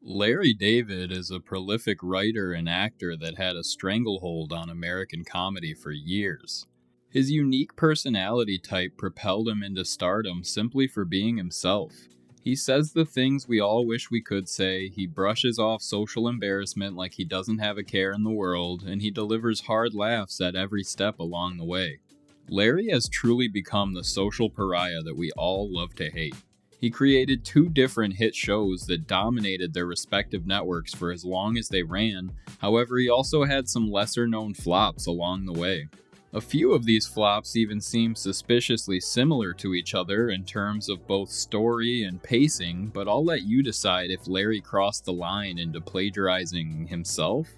Larry David is a prolific writer and actor that had a stranglehold on American comedy for years. His unique personality type propelled him into stardom simply for being himself. He says the things we all wish we could say, he brushes off social embarrassment like he doesn't have a care in the world, and he delivers hard laughs at every step along the way. Larry has truly become the social pariah that we all love to hate. He created two different hit shows that dominated their respective networks for as long as they ran. However, he also had some lesser known flops along the way. A few of these flops even seem suspiciously similar to each other in terms of both story and pacing, but I'll let you decide if Larry crossed the line into plagiarizing himself.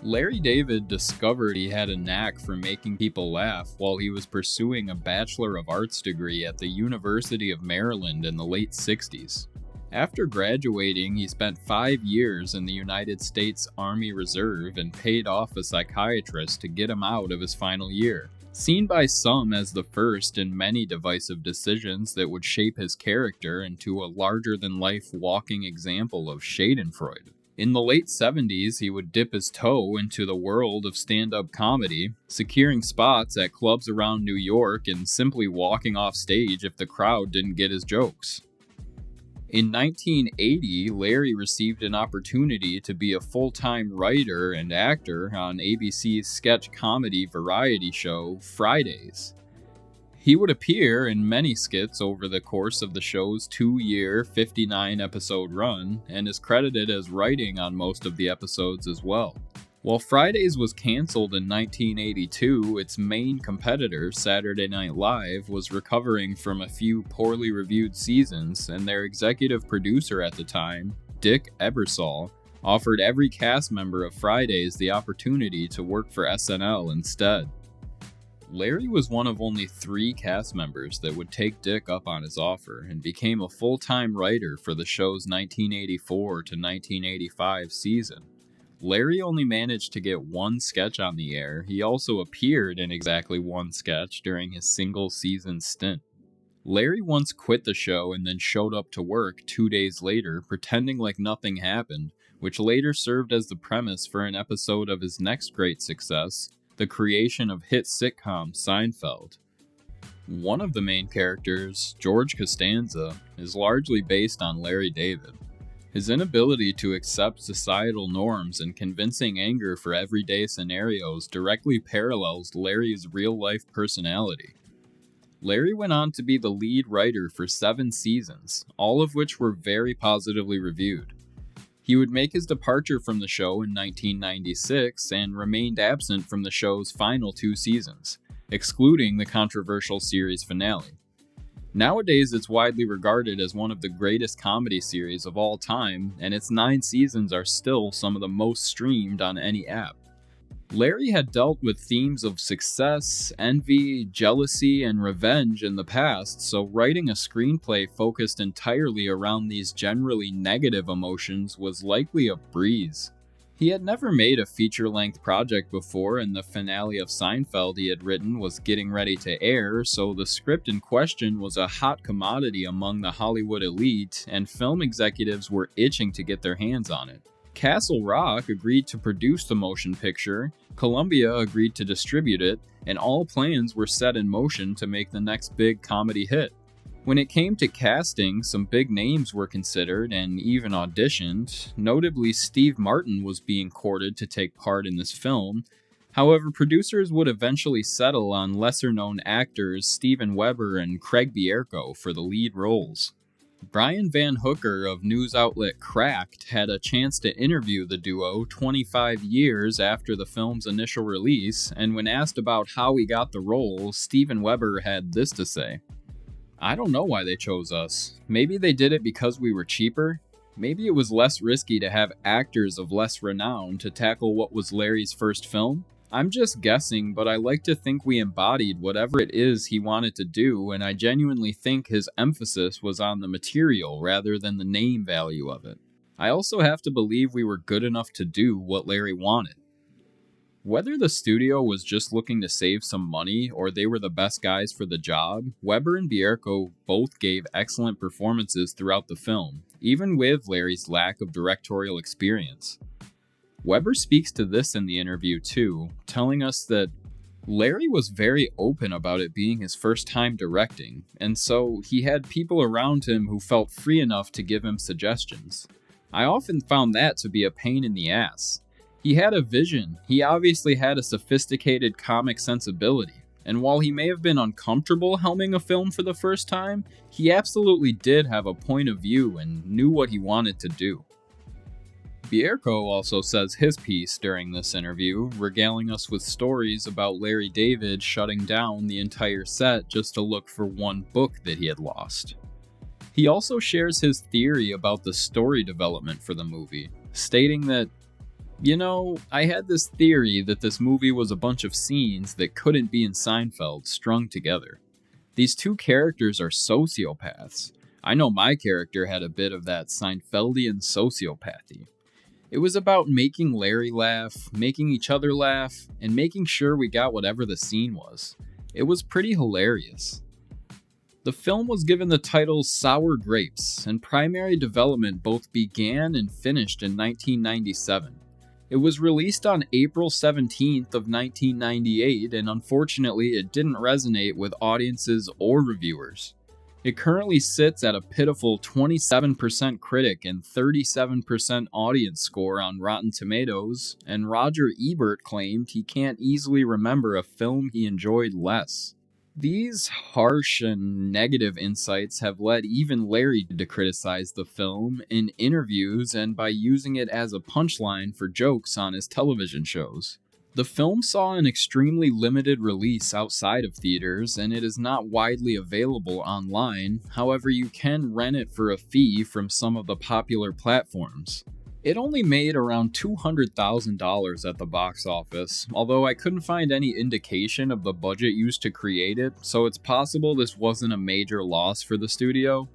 Larry David discovered he had a knack for making people laugh while he was pursuing a Bachelor of Arts degree at the University of Maryland in the late 60s. After graduating, he spent 5 years in the United States Army Reserve and paid off a psychiatrist to get him out of his final year. Seen by some as the first in many divisive decisions that would shape his character into a larger-than-life walking example of Schadenfreude. In the late 70s, he would dip his toe into the world of stand-up comedy, securing spots at clubs around New York and simply walking off stage if the crowd didn't get his jokes. In 1980, Larry received an opportunity to be a full-time writer and actor on ABC's sketch comedy variety show Fridays. He would appear in many skits over the course of the show's 2-year, 59-episode run, and is credited as writing on most of the episodes as well. While Fridays was canceled in 1982, its main competitor, Saturday Night Live, was recovering from a few poorly reviewed seasons, and their executive producer at the time, Dick Ebersol, offered every cast member of Fridays the opportunity to work for SNL instead. Larry was one of only 3 cast members that would take Dick up on his offer and became a full-time writer for the show's 1984 to 1985 season. Larry only managed to get 1 sketch on the air. He also appeared in exactly 1 sketch during his single-season stint. Larry once quit the show and then showed up to work 2 days later, pretending like nothing happened, which later served as the premise for an episode of his next great success, the creation of hit sitcom Seinfeld. One of the main characters, George Costanza, is largely based on Larry David. His inability to accept societal norms and convincing anger for everyday scenarios directly parallels Larry's real-life personality. Larry went on to be the lead writer for 7 seasons, all of which were very positively reviewed. He would make his departure from the show in 1996 and remained absent from the show's final 2 seasons, excluding the controversial series finale. Nowadays, it's widely regarded as one of the greatest comedy series of all time, and its 9 seasons are still some of the most streamed on any app. Larry had dealt with themes of success, envy, jealousy, and revenge in the past, so writing a screenplay focused entirely around these generally negative emotions was likely a breeze. He had never made a feature-length project before, and the finale of Seinfeld he had written was getting ready to air, so the script in question was a hot commodity among the Hollywood elite, and film executives were itching to get their hands on it. Castle Rock agreed to produce the motion picture, Columbia agreed to distribute it, and all plans were set in motion to make the next big comedy hit. When it came to casting, some big names were considered and even auditioned. Notably, Steve Martin was being courted to take part in this film. However, producers would eventually settle on lesser-known actors Steven Weber and Craig Bierko for the lead roles. Brian Van Hooker of news outlet Cracked had a chance to interview the duo 25 years after the film's initial release, and when asked about how he got the role, Steven Weber had this to say: "I don't know why they chose us. Maybe they did it because we were cheaper. Maybe it was less risky to have actors of less renown to tackle what was Larry's first film. I'm just guessing, but I like to think we embodied whatever it is he wanted to do, and I genuinely think his emphasis was on the material rather than the name value of it. I also have to believe we were good enough to do what Larry wanted." Whether the studio was just looking to save some money or they were the best guys for the job, Weber and Bierko both gave excellent performances throughout the film, even with Larry's lack of directorial experience. Weber speaks to this in the interview too, telling us that Larry was very open about it being his first time directing, and so he had people around him who felt free enough to give him suggestions. I often found that to be a pain in the ass. He had a vision, he obviously had a sophisticated comic sensibility, and while he may have been uncomfortable helming a film for the first time, he absolutely did have a point of view and knew what he wanted to do. Bierko also says his piece during this interview, regaling us with stories about Larry David shutting down the entire set just to look for one book that he had lost. He also shares his theory about the story development for the movie, stating that, I had this theory that this movie was a bunch of scenes that couldn't be in Seinfeld strung together. These two characters are sociopaths. I know my character had a bit of that Seinfeldian sociopathy. It was about making Larry laugh, making each other laugh, and making sure we got whatever the scene was. It was pretty hilarious. The film was given the title Sour Grapes, and primary development both began and finished in 1997. It was released on April 17th of 1998, and unfortunately it didn't resonate with audiences or reviewers. It currently sits at a pitiful 27% critic and 37% audience score on Rotten Tomatoes, and Roger Ebert claimed he can't easily remember a film he enjoyed less. These harsh and negative insights have led even Larry to criticize the film in interviews and by using it as a punchline for jokes on his television shows. The film saw an extremely limited release outside of theaters, and it is not widely available online. However, you can rent it for a fee from some of the popular platforms. It only made around $200,000 at the box office, although I couldn't find any indication of the budget used to create it, so it's possible this wasn't a major loss for the studio.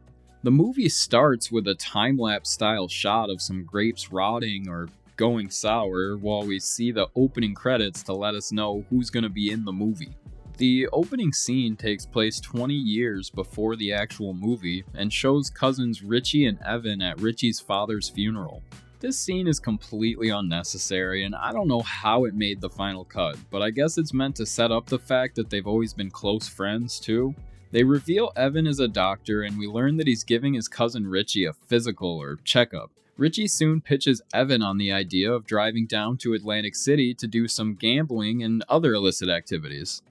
The movie starts with a time-lapse style shot of some grapes rotting or going sour while we see the opening credits to let us know who's going to be in the movie. The opening scene takes place 20 years before the actual movie and shows cousins Richie and Evan at Richie's father's funeral. This scene is completely unnecessary, and I don't know how it made the final cut, but I guess it's meant to set up the fact that they've always been close friends too. They reveal Evan is a doctor, and we learn that he's giving his cousin Richie a physical or checkup. Richie soon pitches Evan on the idea of driving down to Atlantic City to do some gambling and other illicit activities.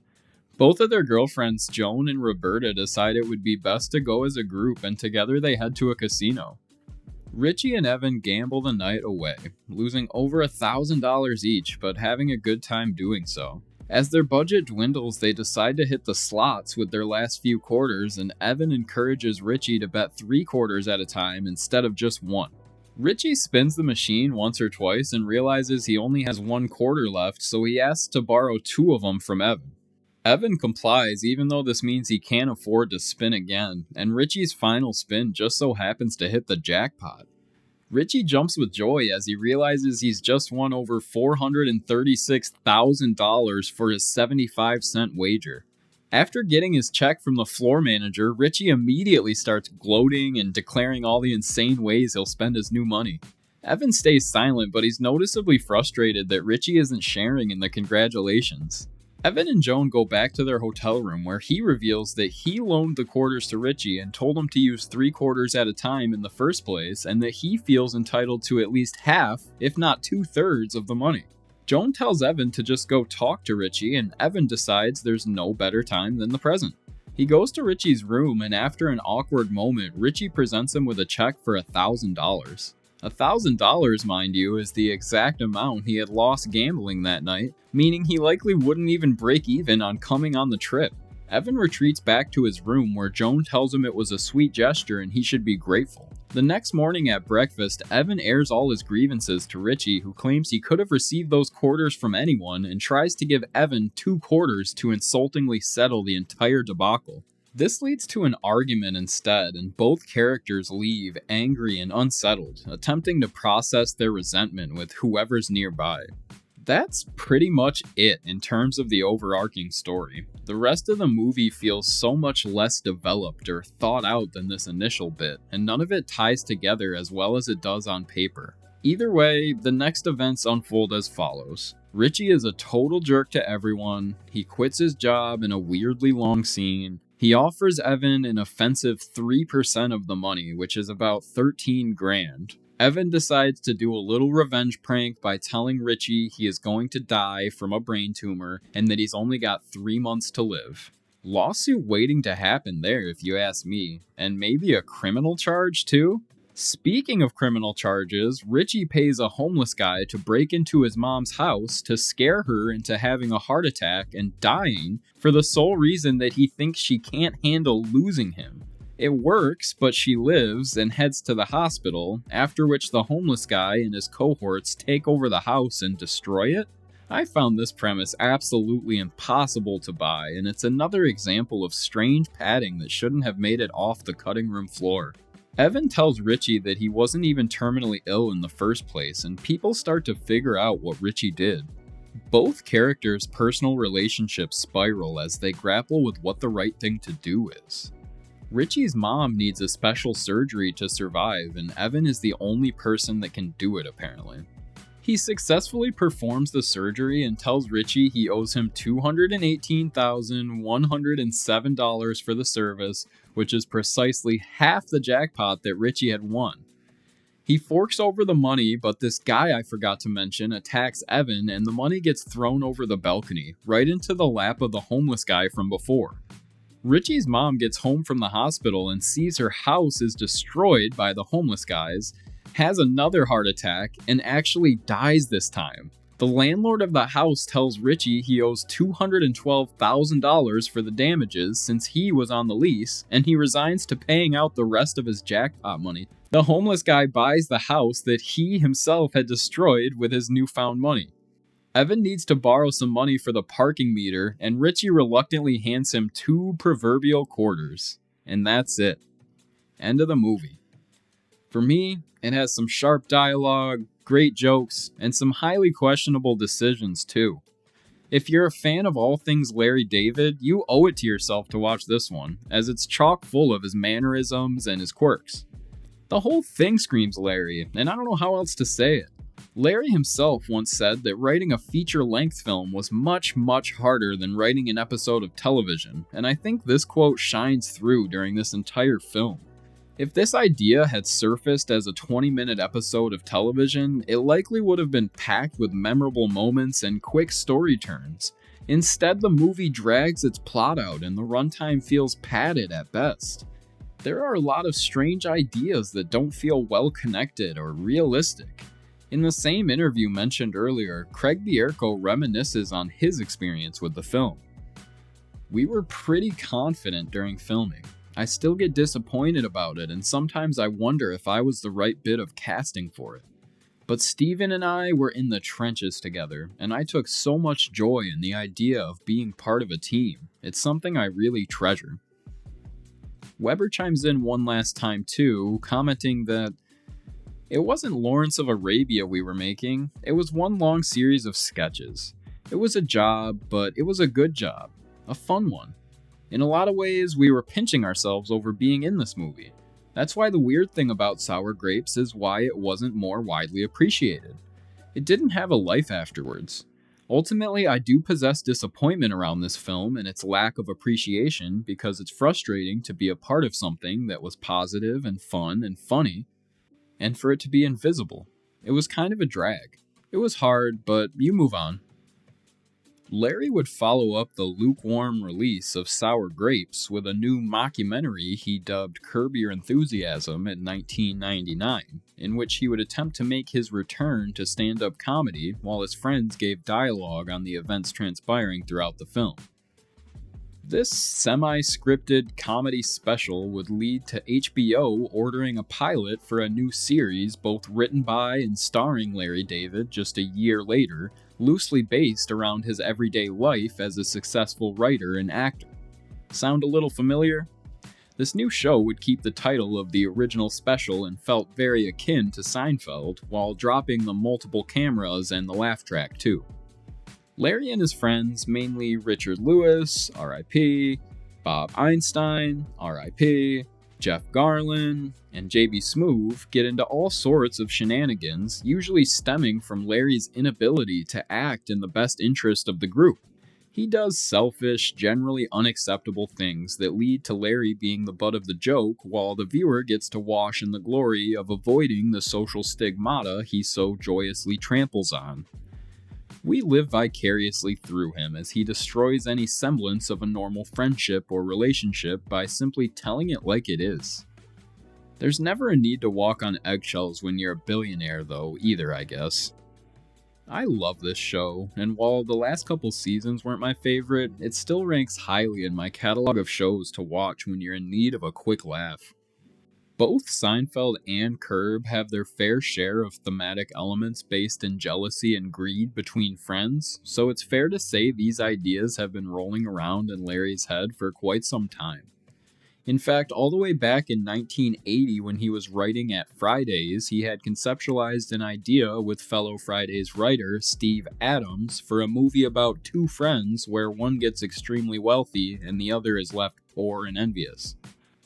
Both of their girlfriends, Joan and Roberta, decide it would be best to go as a group, and together they head to a casino. Richie and Evan gamble the night away, losing over $1,000 each, but having a good time doing so. As their budget dwindles, they decide to hit the slots with their last few quarters, and Evan encourages Richie to bet 3 quarters at a time instead of just 1. Richie spins the machine once or twice and realizes he only has 1 quarter left, so he asks to borrow 2 of them from Evan. Evan complies, even though this means he can't afford to spin again, and Richie's final spin just so happens to hit the jackpot. Richie jumps with joy as he realizes he's just won over $436,000 for his 75-cent wager. After getting his check from the floor manager, Richie immediately starts gloating and declaring all the insane ways he'll spend his new money. Evan stays silent, but he's noticeably frustrated that Richie isn't sharing in the congratulations. Evan and Joan go back to their hotel room where he reveals that he loaned the quarters to Richie and told him to use 3 quarters at a time in the first place, and that he feels entitled to at least half, if not 2/3 of the money. Joan tells Evan to just go talk to Richie, and Evan decides there's no better time than the present. He goes to Richie's room, and after an awkward moment, Richie presents him with a check for $1,000. $1,000, mind you, is the exact amount he had lost gambling that night, meaning he likely wouldn't even break even on coming on the trip. Evan retreats back to his room where Joan tells him it was a sweet gesture and he should be grateful. The next morning at breakfast, Evan airs all his grievances to Richie, who claims he could have received those quarters from anyone and tries to give Evan 2 quarters to insultingly settle the entire debacle. This leads to an argument instead, and both characters leave angry and unsettled, attempting to process their resentment with whoever's nearby. That's pretty much it in terms of the overarching story. The rest of the movie feels so much less developed or thought out than this initial bit, and none of it ties together as well as it does on paper. Either way, the next events unfold as follows. Richie is a total jerk to everyone, he quits his job in a weirdly long scene, he offers Evan an offensive 3% of the money, which is about 13 grand. Evan decides to do a little revenge prank by telling Richie he is going to die from a brain tumor and that he's only got 3 months to live. Lawsuit waiting to happen there if you ask me, and maybe a criminal charge too? Speaking of criminal charges, Richie pays a homeless guy to break into his mom's house to scare her into having a heart attack and dying for the sole reason that he thinks she can't handle losing him. It works, but she lives and heads to the hospital, after which the homeless guy and his cohorts take over the house and destroy it. I found this premise absolutely impossible to buy, and it's another example of strange padding that shouldn't have made it off the cutting room floor. Evan tells Richie that he wasn't even terminally ill in the first place, and people start to figure out what Richie did. Both characters' personal relationships spiral as they grapple with what the right thing to do is. Richie's mom needs a special surgery to survive, and Evan is the only person that can do it apparently. He successfully performs the surgery and tells Richie he owes him $218,107 for the service, which is precisely half the jackpot that Richie had won. He forks over the money, but this guy I forgot to mention attacks Evan and the money gets thrown over the balcony, right into the lap of the homeless guy from before. Richie's mom gets home from the hospital and sees her house is destroyed by the homeless guys, has another heart attack, and actually dies this time. The landlord of the house tells Richie he owes $212,000 for the damages since he was on the lease, and he resigns to paying out the rest of his jackpot money. The homeless guy buys the house that he himself had destroyed with his newfound money. Evan needs to borrow some money for the parking meter, and Richie reluctantly hands him 2 proverbial quarters. And that's it. End of the movie. For me, it has some sharp dialogue, great jokes, and some highly questionable decisions too. If you're a fan of all things Larry David, you owe it to yourself to watch this one, as it's chock full of his mannerisms and his quirks. The whole thing screams Larry, and I don't know how else to say it. Larry himself once said that writing a feature-length film was much, much harder than writing an episode of television, and I think this quote shines through during this entire film. If this idea had surfaced as a 20-minute episode of television, it likely would have been packed with memorable moments and quick story turns. Instead, the movie drags its plot out and the runtime feels padded at best. There are a lot of strange ideas that don't feel well connected or realistic. In the same interview mentioned earlier, Craig Bierko reminisces on his experience with the film. We were pretty confident during filming. I still get disappointed about it, and sometimes I wonder if I was the right bit of casting for it. But Steven and I were in the trenches together, and I took so much joy in the idea of being part of a team. It's something I really treasure. Weber chimes in one last time too, commenting that it wasn't Lawrence of Arabia we were making, it was one long series of sketches. It was a job, but it was a good job. A fun one. In a lot of ways, we were pinching ourselves over being in this movie. That's why the weird thing about Sour Grapes is why it wasn't more widely appreciated. It didn't have a life afterwards. Ultimately, I do possess disappointment around this film and its lack of appreciation because it's frustrating to be a part of something that was positive and fun and funny, and for it to be invisible. It was kind of a drag. It was hard, but you move on. Larry would follow up the lukewarm release of Sour Grapes with a new mockumentary he dubbed Curb Your Enthusiasm in 1999, in which he would attempt to make his return to stand-up comedy while his friends gave dialogue on the events transpiring throughout the film. This semi-scripted comedy special would lead to HBO ordering a pilot for a new series both written by and starring Larry David just a year later, loosely based around his everyday life as a successful writer and actor. Sound a little familiar? This new show would keep the title of the original special and felt very akin to Seinfeld, while dropping the multiple cameras and the laugh track too. Larry and his friends, mainly Richard Lewis, RIP, Bob Einstein, RIP, Jeff Garlin, and JB Smoove, get into all sorts of shenanigans, usually stemming from Larry's inability to act in the best interest of the group. He does selfish, generally unacceptable things that lead to Larry being the butt of the joke, while the viewer gets to wash in the glory of avoiding the social stigmata he so joyously tramples on. We live vicariously through him as he destroys any semblance of a normal friendship or relationship by simply telling it like it is. There's never a need to walk on eggshells when you're a billionaire, though, either, I guess. I love this show, and while the last couple seasons weren't my favorite, it still ranks highly in my catalog of shows to watch when you're in need of a quick laugh. Both Seinfeld and Curb have their fair share of thematic elements based in jealousy and greed between friends, so it's fair to say these ideas have been rolling around in Larry's head for quite some time. In fact, all the way back in 1980 when he was writing at Fridays, he had conceptualized an idea with fellow Fridays writer Steve Adams for a movie about two friends where one gets extremely wealthy and the other is left poor and envious.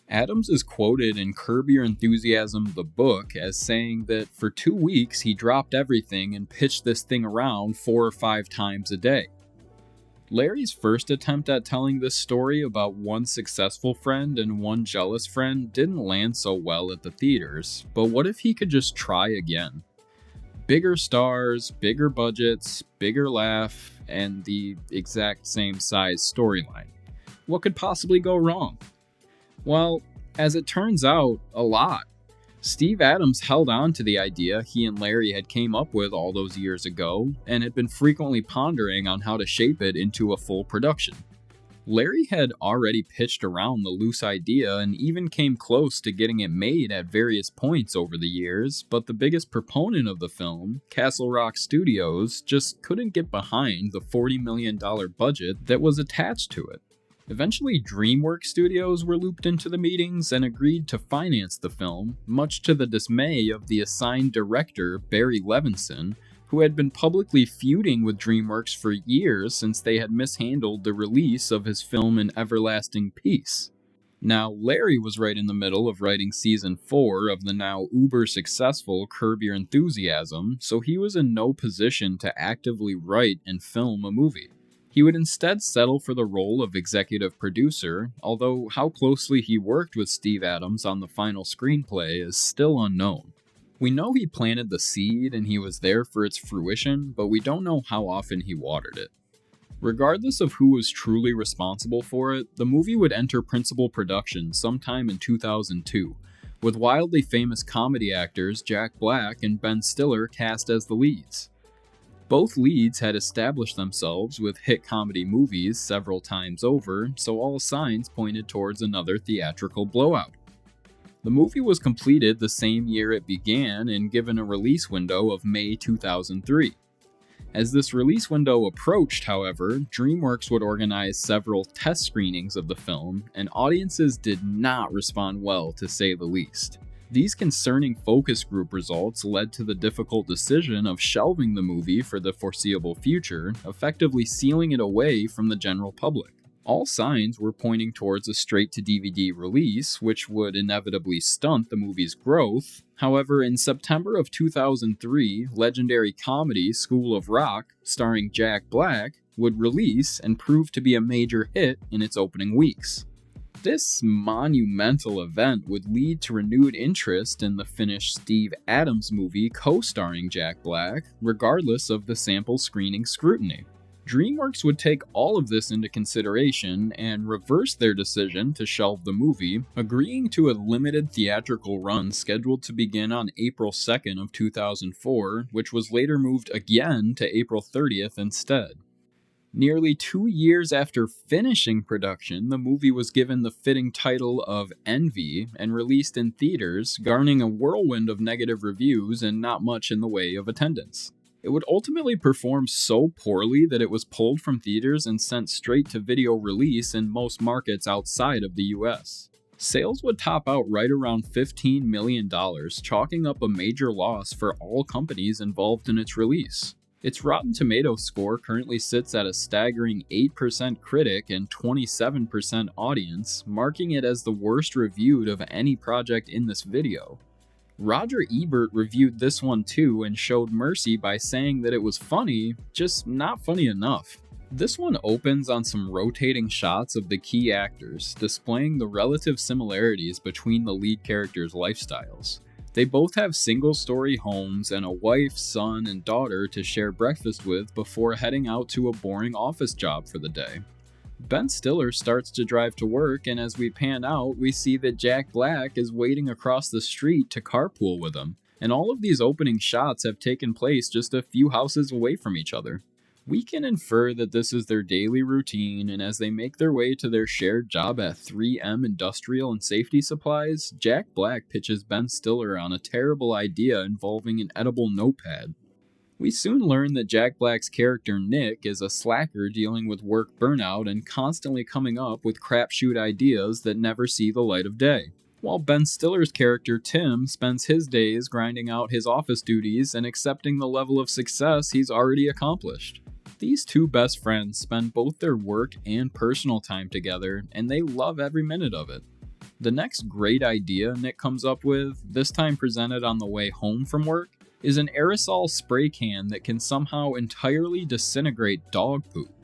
Adams is quoted in Curb Your Enthusiasm, the book, as saying that for 2 weeks he dropped everything and pitched this thing around 4 or 5 times a day. Larry's first attempt at telling this story about one successful friend and one jealous friend didn't land so well at the theaters, but what if he could just try again? Bigger stars, bigger budgets, bigger laugh, and the exact same size storyline. What could possibly go wrong? Well, as it turns out, a lot. Steve Adams held on to the idea he and Larry had came up with all those years ago, and had been frequently pondering on how to shape it into a full production. Larry had already pitched around the loose idea and even came close to getting it made at various points over the years, but the biggest proponent of the film, Castle Rock Studios, just couldn't get behind the $40 million budget that was attached to it. Eventually, DreamWorks Studios were looped into the meetings and agreed to finance the film, much to the dismay of the assigned director, Barry Levinson, who had been publicly feuding with DreamWorks for years since they had mishandled the release of his film An Everlasting Peace. Now, Larry was right in the middle of writing season 4 of the now uber-successful Curb Your Enthusiasm, so he was in no position to actively write and film a movie. He would instead settle for the role of executive producer, although how closely he worked with Steve Adams on the final screenplay is still unknown. We know he planted the seed and he was there for its fruition, but we don't know how often he watered it. Regardless of who was truly responsible for it, the movie would enter principal production sometime in 2002, with wildly famous comedy actors Jack Black and Ben Stiller cast as the leads. Both leads had established themselves with hit comedy movies several times over, so all signs pointed towards another theatrical blowout. The movie was completed the same year it began and given a release window of May 2003. As this release window approached, however, DreamWorks would organize several test screenings of the film, and audiences did not respond well, to say the least. These concerning focus group results led to the difficult decision of shelving the movie for the foreseeable future, effectively sealing it away from the general public. All signs were pointing towards a straight-to-DVD release, which would inevitably stunt the movie's growth. However, in September of 2003, legendary comedy School of Rock, starring Jack Black, would release and prove to be a major hit in its opening weeks. This monumental event would lead to renewed interest in the finished Steve Adams movie co-starring Jack Black, regardless of the sample screening scrutiny. DreamWorks would take all of this into consideration and reverse their decision to shelve the movie, agreeing to a limited theatrical run scheduled to begin on April 2nd of 2004, which was later moved again to April 30th instead. Nearly 2 years after finishing production, the movie was given the fitting title of Envy and released in theaters, garnering a whirlwind of negative reviews and not much in the way of attendance. It would ultimately perform so poorly that it was pulled from theaters and sent straight to video release in most markets outside of the US. Sales would top out right around $15 million, chalking up a major loss for all companies involved in its release. Its Rotten Tomatoes score currently sits at a staggering 8% critic and 27% audience, marking it as the worst reviewed of any project in this video. Roger Ebert reviewed this one too and showed mercy by saying that it was funny, just not funny enough. This one opens on some rotating shots of the key actors, displaying the relative similarities between the lead characters' lifestyles. They both have single-story homes and a wife, son, and daughter to share breakfast with before heading out to a boring office job for the day. Ben Stiller starts to drive to work, and as we pan out, we see that Jack Black is waiting across the street to carpool with him, and all of these opening shots have taken place just a few houses away from each other. We can infer that this is their daily routine, and as they make their way to their shared job at 3M Industrial and Safety Supplies, Jack Black pitches Ben Stiller on a terrible idea involving an edible notepad. We soon learn that Jack Black's character Nick is a slacker dealing with work burnout and constantly coming up with crapshoot ideas that never see the light of day, while Ben Stiller's character Tim spends his days grinding out his office duties and accepting the level of success he's already accomplished. These two best friends spend both their work and personal time together, and they love every minute of it. The next great idea Nick comes up with, this time presented on the way home from work, is an aerosol spray can that can somehow entirely disintegrate dog poop.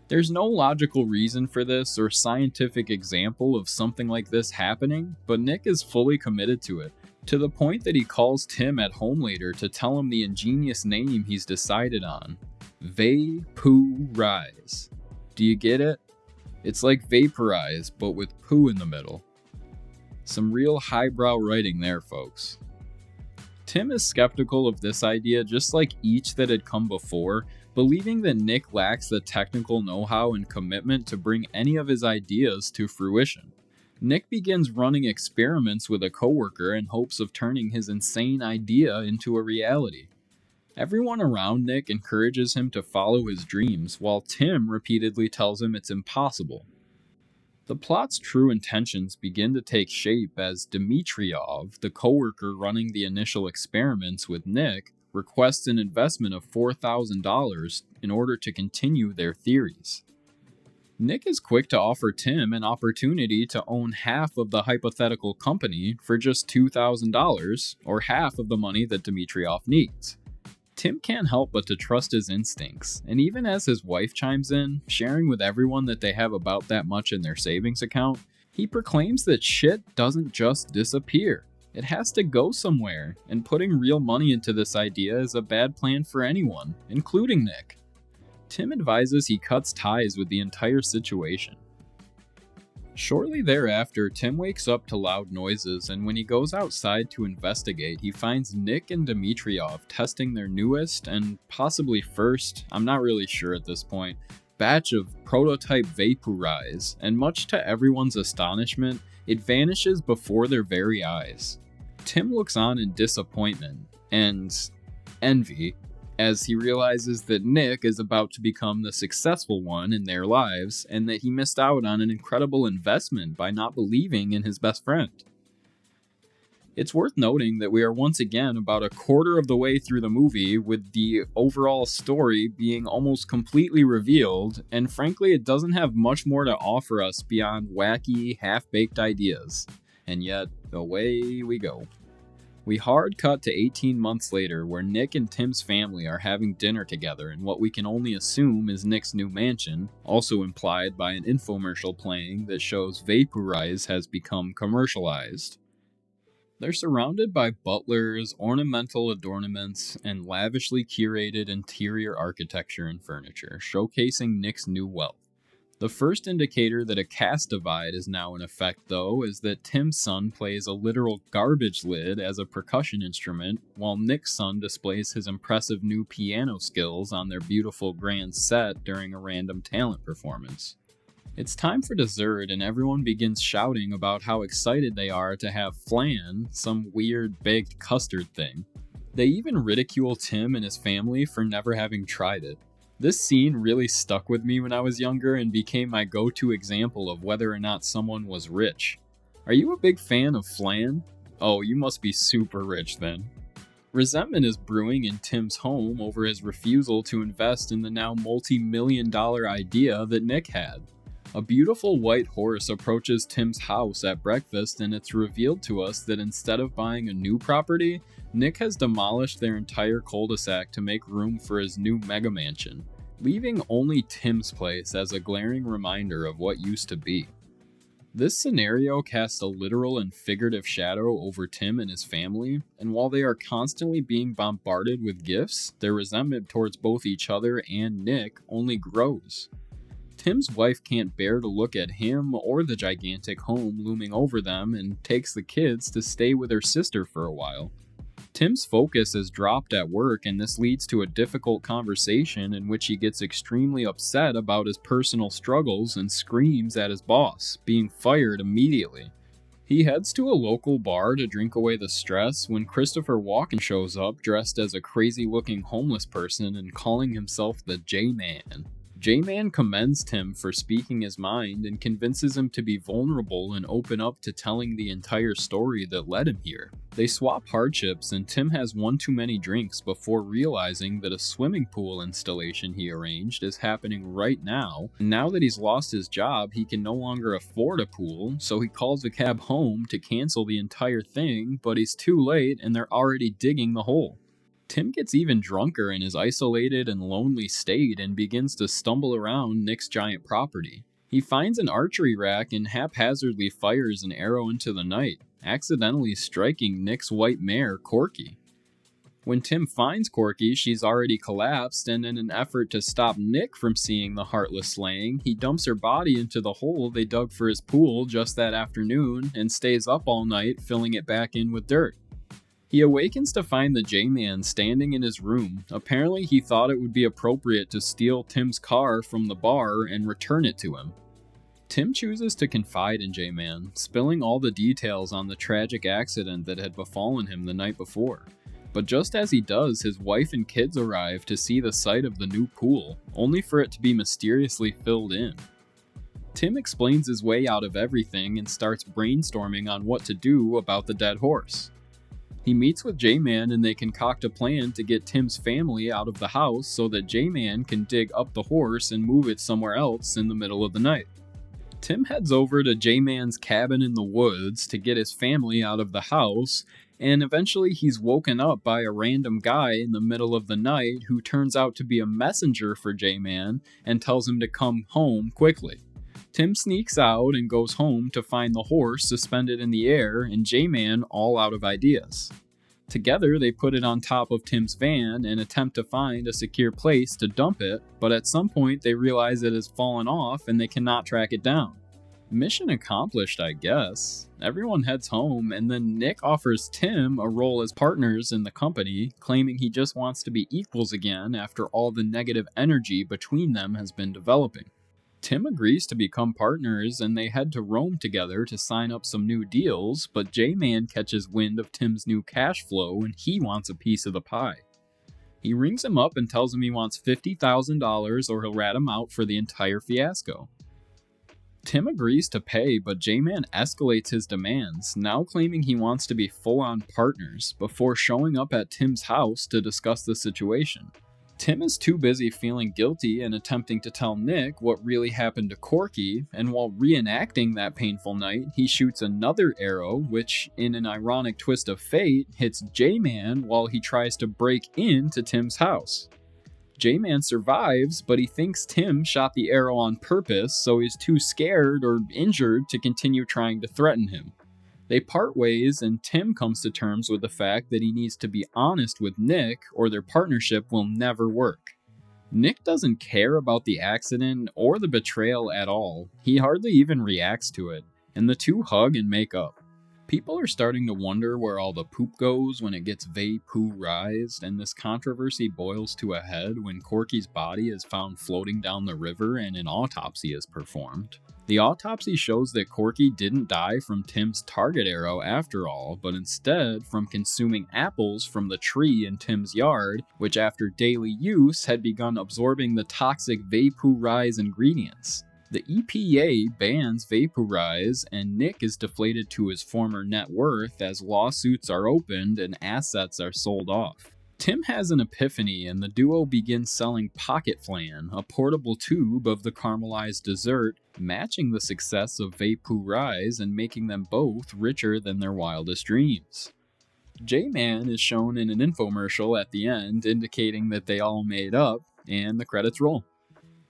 There's no logical reason for this or scientific example of something like this happening, but Nick is fully committed to it, to the point that he calls Tim at home later to tell him the ingenious name he's decided on. Vaporize. Do you get it? It's like vaporize, but with poo in the middle. Some real highbrow writing there, folks. Tim is skeptical of this idea just like each that had come before, believing that Nick lacks the technical know-how and commitment to bring any of his ideas to fruition. Nick begins running experiments with a coworker in hopes of turning his insane idea into a reality. Everyone around Nick encourages him to follow his dreams, while Tim repeatedly tells him it's impossible. The plot's true intentions begin to take shape as Dmitriyov, the coworker running the initial experiments with Nick, requests an investment of $4,000 in order to continue their theories. Nick is quick to offer Tim an opportunity to own half of the hypothetical company for just $2,000, or half of the money that Dmitriyov needs. Tim can't help but to trust his instincts, and even as his wife chimes in, sharing with everyone that they have about that much in their savings account, he proclaims that shit doesn't just disappear. It has to go somewhere, and putting real money into this idea is a bad plan for anyone, including Nick. Tim advises he cuts ties with the entire situation. Shortly thereafter, Tim wakes up to loud noises, and when he goes outside to investigate, he finds Nick and Dmitriyov testing their newest, and possibly first, I'm not really sure at this point, batch of prototype Vaporize, and much to everyone's astonishment, it vanishes before their very eyes. Tim looks on in disappointment, and envy, as he realizes that Nick is about to become the successful one in their lives, and that he missed out on an incredible investment by not believing in his best friend. It's worth noting that we are once again about a quarter of the way through the movie, with the overall story being almost completely revealed, and frankly it doesn't have much more to offer us beyond wacky, half-baked ideas. And yet, away we go. We hard cut to 18 months later, where Nick and Tim's family are having dinner together in what we can only assume is Nick's new mansion, also implied by an infomercial playing that shows Vaporize has become commercialized. They're surrounded by butlers, ornamental adornments, and lavishly curated interior architecture and furniture, showcasing Nick's new wealth. The first indicator that a caste divide is now in effect, though, is that Tim's son plays a literal garbage lid as a percussion instrument, while Nick's son displays his impressive new piano skills on their beautiful grand set during a random talent performance. It's time for dessert, and everyone begins shouting about how excited they are to have flan, some weird baked custard thing. They even ridicule Tim and his family for never having tried it. This scene really stuck with me when I was younger and became my go-to example of whether or not someone was rich. Are you a big fan of flan? Oh, you must be super rich then. Resentment is brewing in Tim's home over his refusal to invest in the now multi-million-dollar idea that Nick had. A beautiful white horse approaches Tim's house at breakfast, and it's revealed to us that instead of buying a new property, Nick has demolished their entire cul-de-sac to make room for his new mega mansion, leaving only Tim's place as a glaring reminder of what used to be. This scenario casts a literal and figurative shadow over Tim and his family, and while they are constantly being bombarded with gifts, their resentment towards both each other and Nick only grows. Tim's wife can't bear to look at him or the gigantic home looming over them and takes the kids to stay with her sister for a while. Tim's focus is dropped at work, and this leads to a difficult conversation in which he gets extremely upset about his personal struggles and screams at his boss, being fired immediately. He heads to a local bar to drink away the stress when Christopher Walken shows up dressed as a crazy-looking homeless person and calling himself the J-Man. J-Man commends Tim for speaking his mind and convinces him to be vulnerable and open up to telling the entire story that led him here. They swap hardships, and Tim has one too many drinks before realizing that a swimming pool installation he arranged is happening right now. And now that he's lost his job, he can no longer afford a pool, so he calls a cab home to cancel the entire thing, but he's too late and they're already digging the hole. Tim gets even drunker in his isolated and lonely state and begins to stumble around Nick's giant property. He finds an archery rack and haphazardly fires an arrow into the night, accidentally striking Nick's white mare, Corky. When Tim finds Corky, she's already collapsed, and in an effort to stop Nick from seeing the heartless slaying, he dumps her body into the hole they dug for his pool just that afternoon and stays up all night filling it back in with dirt. He awakens to find the J-Man standing in his room. Apparently he thought it would be appropriate to steal Tim's car from the bar and return it to him. Tim chooses to confide in J-Man, spilling all the details on the tragic accident that had befallen him the night before. But just as he does, his wife and kids arrive to see the site of the new pool, only for it to be mysteriously filled in. Tim explains his way out of everything and starts brainstorming on what to do about the dead horse. He meets with J-Man and they concoct a plan to get Tim's family out of the house so that J-Man can dig up the horse and move it somewhere else in the middle of the night. Tim heads over to J-Man's cabin in the woods to get his family out of the house, and eventually he's woken up by a random guy in the middle of the night who turns out to be a messenger for J-Man and tells him to come home quickly. Tim sneaks out and goes home to find the horse suspended in the air and J-Man all out of ideas. Together, they put it on top of Tim's van and attempt to find a secure place to dump it, but at some point they realize it has fallen off and they cannot track it down. Mission accomplished, I guess. Everyone heads home, and then Nick offers Tim a role as partners in the company, claiming he just wants to be equals again after all the negative energy between them has been developing. Tim agrees to become partners, and they head to Rome together to sign up some new deals, but J-Man catches wind of Tim's new cash flow and he wants a piece of the pie. He rings him up and tells him he wants $50,000 or he'll rat him out for the entire fiasco. Tim agrees to pay, but J-Man escalates his demands, now claiming he wants to be full-on partners, before showing up at Tim's house to discuss the situation. Tim is too busy feeling guilty and attempting to tell Nick what really happened to Corky, and while reenacting that painful night, he shoots another arrow, which, in an ironic twist of fate, hits J-Man while he tries to break into Tim's house. J-Man survives, but he thinks Tim shot the arrow on purpose, so he's too scared or injured to continue trying to threaten him. They part ways, and Tim comes to terms with the fact that he needs to be honest with Nick or their partnership will never work. Nick doesn't care about the accident or the betrayal at all. He hardly even reacts to it, and the two hug and make up. People are starting to wonder where all the poop goes when it gets vaporized, and this controversy boils to a head when Corky's body is found floating down the river and an autopsy is performed. The autopsy shows that Corky didn't die from Tim's target arrow after all, but instead from consuming apples from the tree in Tim's yard, which after daily use had begun absorbing the toxic vaporize ingredients. The EPA bans vaporize, and Nick is deflated to his former net worth as lawsuits are opened and assets are sold off. Tim has an epiphany and the duo begins selling Pocket Flan, a portable tube of the caramelized dessert, matching the success of vaporize and making them both richer than their wildest dreams. J-Man is shown in an infomercial at the end indicating that they all made up, and the credits roll.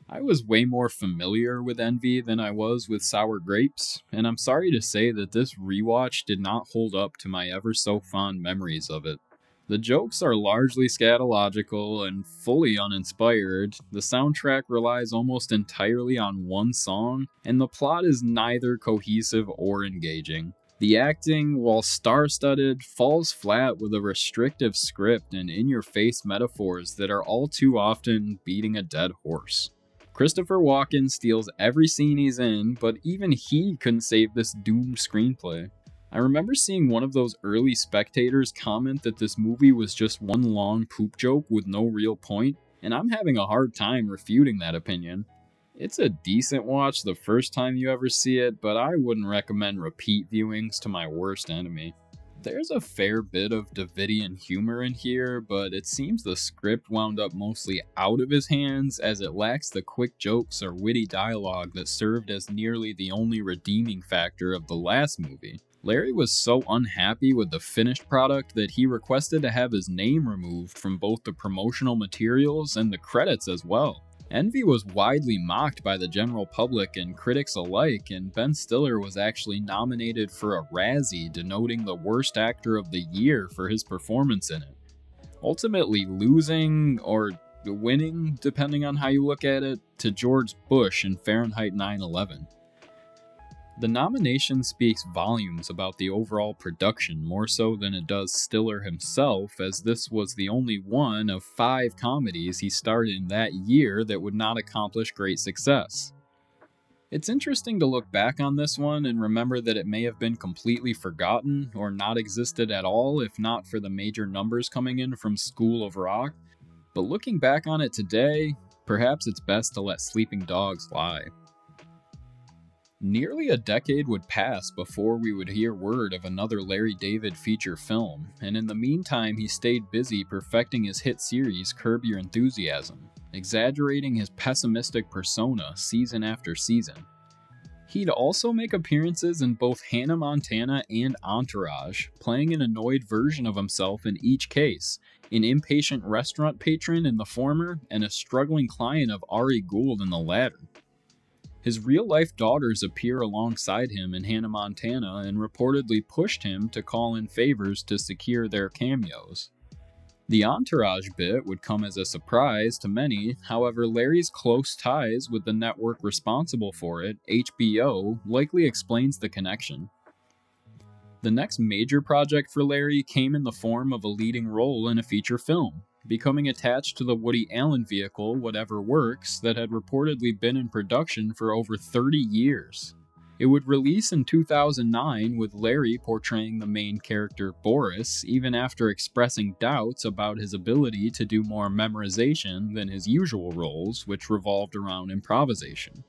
I was way more familiar with Envy than I was with Sour Grapes, and I'm sorry to say that this rewatch did not hold up to my ever so fond memories of it. The jokes are largely scatological and fully uninspired, the soundtrack relies almost entirely on one song, and the plot is neither cohesive or engaging. The acting, while star-studded, falls flat with a restrictive script and in-your-face metaphors that are all too often beating a dead horse. Christopher Walken steals every scene he's in, but even he couldn't save this doomed screenplay. I remember seeing one of those early spectators comment that this movie was just one long poop joke with no real point, and I'm having a hard time refuting that opinion. It's a decent watch the first time you ever see it, but I wouldn't recommend repeat viewings to my worst enemy. There's a fair bit of Davidian humor in here, but it seems the script wound up mostly out of his hands as it lacks the quick jokes or witty dialogue that served as nearly the only redeeming factor of the last movie. Larry was so unhappy with the finished product that he requested to have his name removed from both the promotional materials and the credits as well. Envy was widely mocked by the general public and critics alike, and Ben Stiller was actually nominated for a Razzie denoting the worst actor of the year for his performance in it, ultimately losing, or winning, depending on how you look at it, to George Bush in Fahrenheit 9/11. The nomination speaks volumes about the overall production more so than it does Stiller himself, as this was the only one of 5 comedies he starred in that year that would not accomplish great success. It's interesting to look back on this one and remember that it may have been completely forgotten or not existed at all if not for the major numbers coming in from School of Rock, but looking back on it today, perhaps it's best to let sleeping dogs lie. Nearly a decade would pass before we would hear word of another Larry David feature film, and in the meantime he stayed busy perfecting his hit series Curb Your Enthusiasm, exaggerating his pessimistic persona season after season. He'd also make appearances in both Hannah Montana and Entourage, playing an annoyed version of himself in each case, an impatient restaurant patron in the former, and a struggling client of Ari Gould in the latter. His real-life daughters appear alongside him in Hannah Montana and reportedly pushed him to call in favors to secure their cameos. The Entourage bit would come as a surprise to many, however Larry's close ties with the network responsible for it, HBO, likely explains the connection. The next major project for Larry came in the form of a leading role in a feature film, becoming attached to the Woody Allen vehicle Whatever Works that had reportedly been in production for over 30 years. It would release in 2009 with Larry portraying the main character Boris, even after expressing doubts about his ability to do more memorization than his usual roles, which revolved around improvisation.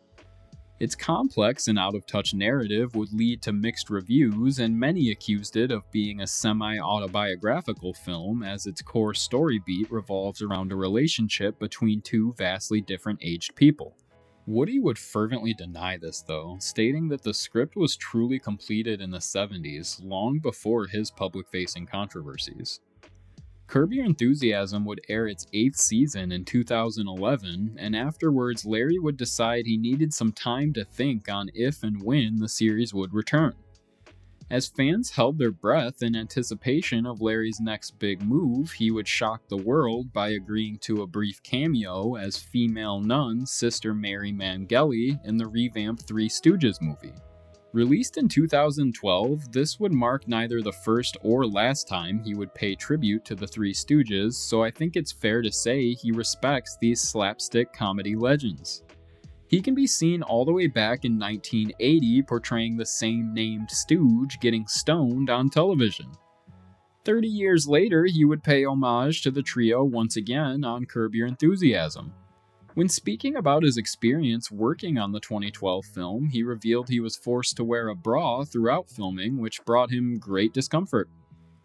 Its complex and out-of-touch narrative would lead to mixed reviews, and many accused it of being a semi-autobiographical film as its core story beat revolves around a relationship between 2 vastly different aged people. Woody would fervently deny this though, stating that the script was truly completed in the 70s, long before his public-facing controversies. Curb Your Enthusiasm would air its 8th season in 2011, and afterwards Larry would decide he needed some time to think on if and when the series would return. As fans held their breath in anticipation of Larry's next big move, he would shock the world by agreeing to a brief cameo as female nun Sister Mary Mangeli in the revamped Three Stooges movie. Released in 2012, this would mark neither the first or last time he would pay tribute to the Three Stooges, so I think it's fair to say he respects these slapstick comedy legends. He can be seen all the way back in 1980 portraying the same named stooge getting stoned on television. 30 years later, he would pay homage to the trio once again on Curb Your Enthusiasm. When speaking about his experience working on the 2012 film, he revealed he was forced to wear a bra throughout filming, which brought him great discomfort.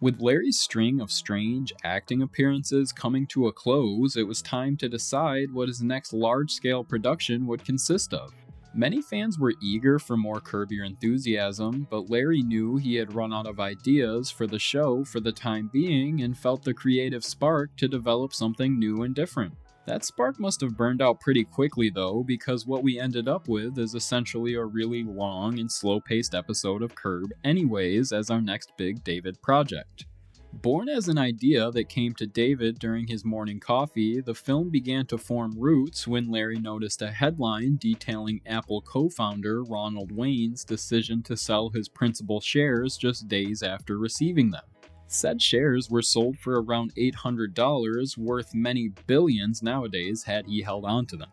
With Larry's string of strange acting appearances coming to a close, it was time to decide what his next large-scale production would consist of. Many fans were eager for more Curb Your Enthusiasm, but Larry knew he had run out of ideas for the show for the time being and felt the creative spark to develop something new and different. That spark must have burned out pretty quickly though, because what we ended up with is essentially a really long and slow-paced episode of Curb anyways as our next big David project. Born as an idea that came to David during his morning coffee, the film began to form roots when Larry noticed a headline detailing Apple co-founder Ronald Wayne's decision to sell his principal shares just days after receiving them. Said shares were sold for around $800, worth many billions nowadays had he held on to them.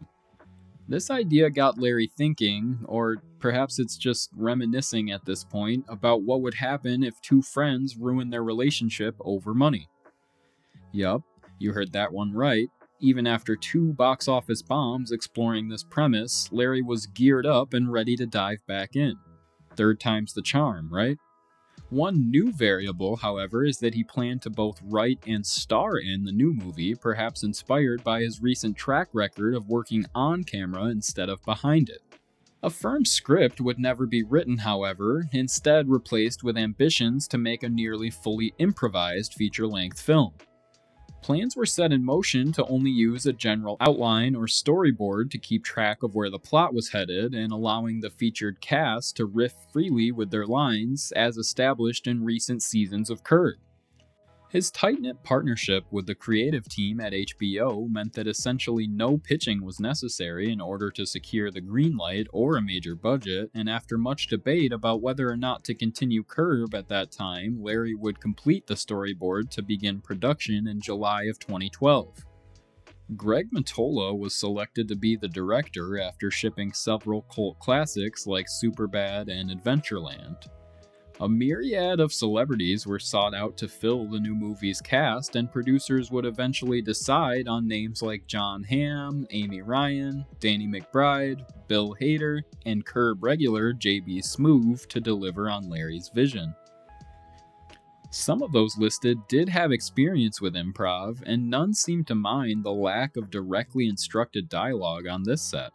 This idea got Larry thinking, or perhaps it's just reminiscing at this point, about what would happen if two friends ruined their relationship over money. Yup, you heard that one right. Even after 2 box office bombs exploring this premise, Larry was geared up and ready to dive back in. Third time's the charm, right? One new variable, however, is that he planned to both write and star in the new movie, perhaps inspired by his recent track record of working on camera instead of behind it. A firm script would never be written, however, instead replaced with ambitions to make a nearly fully improvised feature-length film. Plans were set in motion to only use a general outline or storyboard to keep track of where the plot was headed and allowing the featured cast to riff freely with their lines as established in recent seasons of Curb. His tight-knit partnership with the creative team at HBO meant that essentially no pitching was necessary in order to secure the green light or a major budget, and after much debate about whether or not to continue Curb at that time, Larry would complete the storyboard to begin production in July of 2012. Greg Mottola was selected to be the director after shipping several cult classics like Superbad and Adventureland. A myriad of celebrities were sought out to fill the new movie's cast, and producers would eventually decide on names like Jon Hamm, Amy Ryan, Danny McBride, Bill Hader, and Curb regular J.B. Smoove to deliver on Larry's vision. Some of those listed did have experience with improv, and none seemed to mind the lack of directly instructed dialogue on this set.